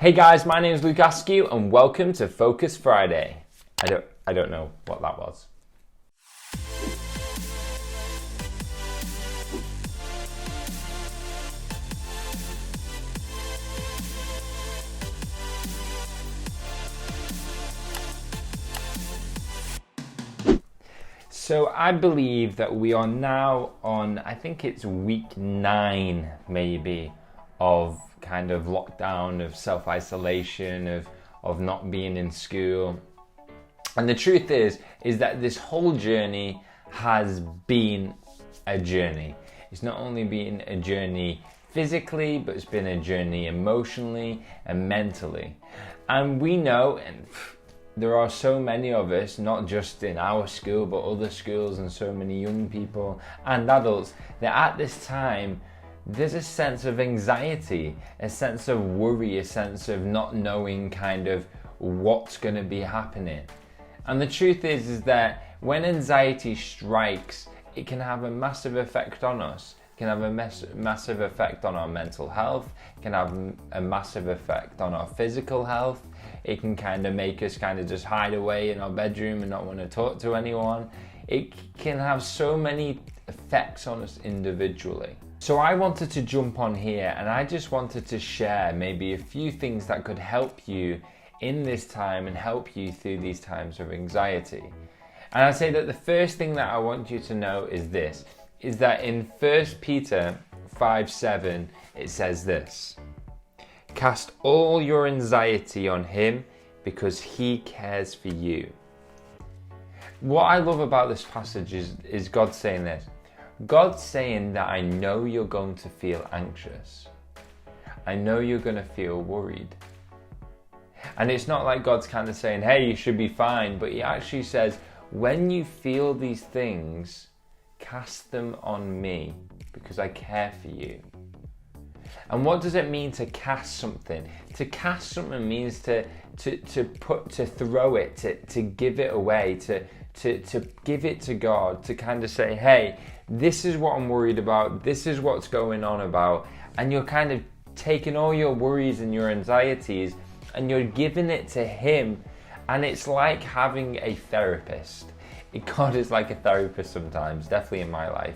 Hey guys, my name is Luke Askew and welcome to Focus Friday. I don't know what that was. So I believe that we are now on, I think it's week 9 maybe, of kind of lockdown, of self-isolation, of not being in school. And the truth is that this whole journey has been a journey. It's not only been a journey physically, but it's been a journey emotionally and mentally. And we know, and there are so many of us, not just in our school, but other schools and so many young people and adults, that at this time, there's a sense of anxiety, a sense of worry, a sense of not knowing kind of what's going to be happening. And the truth is that when anxiety strikes, it can have a massive effect on us. It can have a massive effect on our mental health. It can have a massive effect on our physical health. It can kind of make us kind of just hide away in our bedroom and not want to talk to anyone. It can have so many effects on us individually. So I wanted to jump on here and I just wanted to share maybe a few things that could help you in this time and help you through these times of anxiety. And I'd say that the first thing that I want you to know is this, is that in 1 Peter 5:7, it says this: "Cast all your anxiety on him because he cares for you." What I love about this passage is God saying this. God's saying that I know you're going to feel anxious. I know you're going to feel worried. And it's not like God's kind of saying, hey, you should be fine. But he actually says, when you feel these things, cast them on me because I care for you. And what does it mean to cast something? To cast something means to throw it, to give it away, to give it to God, to kind of say, hey, this is what I'm worried about, this is what's going on about, and you're kind of taking all your worries and your anxieties and you're giving it to him. And it's like having a therapist. God is like a therapist sometimes, definitely in my life.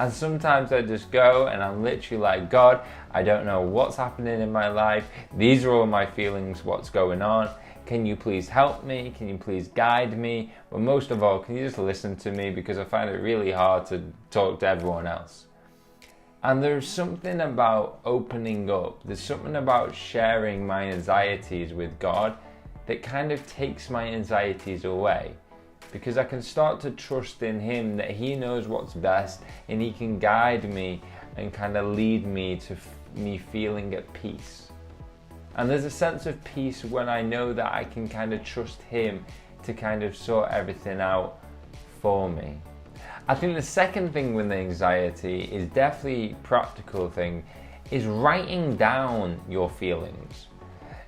And sometimes I just go and I'm literally like, God, I don't know what's happening in my life. These are all my feelings, what's going on. Can you please help me? Can you please guide me? But most of all, can you just listen to me? Because I find it really hard to talk to everyone else. And there's something about opening up. There's something about sharing my anxieties with God that kind of takes my anxieties away. Because I can start to trust in him that he knows what's best and he can guide me and kind of lead me to me feeling at peace. And there's a sense of peace when I know that I can kind of trust him to kind of sort everything out for me. I think the second thing with anxiety is definitely practical thing, is writing down your feelings.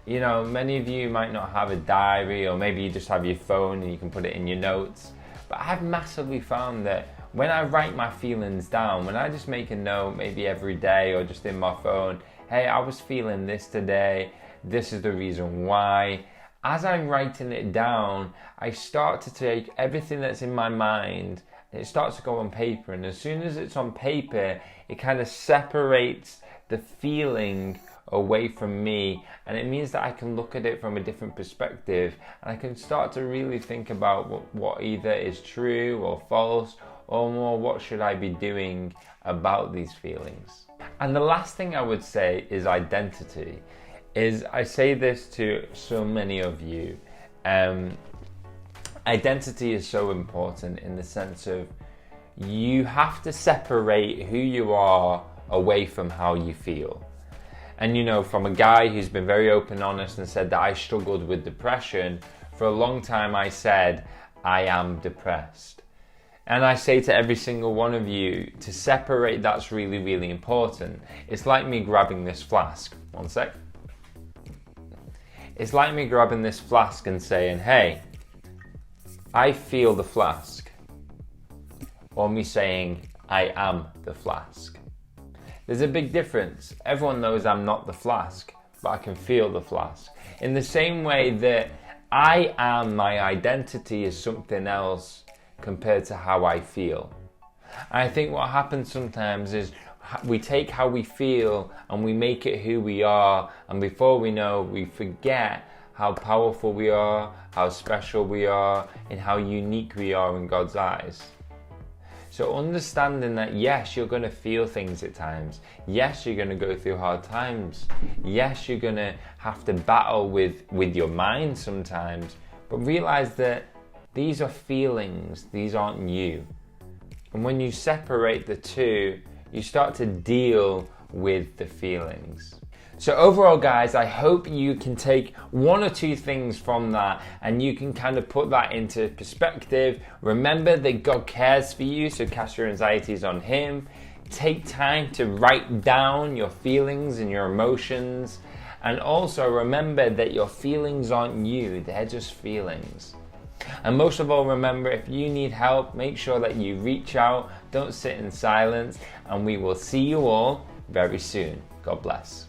You know, many of you might not have a diary, or maybe you just have your phone and you can put it in your notes. But I've massively found that when I write my feelings down, when I just make a note, maybe every day or just in my phone, hey, I was feeling this today, this is the reason why. As I'm writing it down, I start to take everything that's in my mind and it starts to go on paper. And as soon as it's on paper, it kind of separates the feeling away from me, and it means that I can look at it from a different perspective and I can start to really think about what either is true or false, or more what should I be doing about these feelings. And the last thing I would say is identity. I say this to so many of you, identity is so important in the sense of you have to separate who you are away from how you feel. And you know, from a guy who's been very open, honest and said that I struggled with depression, for a long time I said, I am depressed. And I say to every single one of you, to separate that's really, really important. It's like me grabbing this flask. One sec. It's like me grabbing this flask and saying, hey, I feel the flask. Or me saying, I am the flask. There's a big difference. Everyone knows I'm not the flask, but I can feel the flask. In the same way that I am, my identity is something else compared to how I feel. And I think what happens sometimes is we take how we feel and we make it who we are, and before we know, we forget how powerful we are, how special we are, and how unique we are in God's eyes. So understanding that yes, you're going to feel things at times. Yes, you're going to go through hard times. Yes, you're going to have to battle with your mind sometimes. But realize that these are feelings, these aren't you. And when you separate the two, you start to deal with the feelings. So overall, guys, I hope you can take one or two things from that and you can kind of put that into perspective. Remember that God cares for you, so cast your anxieties on Him. Take time to write down your feelings and your emotions. And also remember that your feelings aren't you, they're just feelings. And most of all, remember, if you need help, make sure that you reach out. Don't sit in silence. And we will see you all very soon. God bless.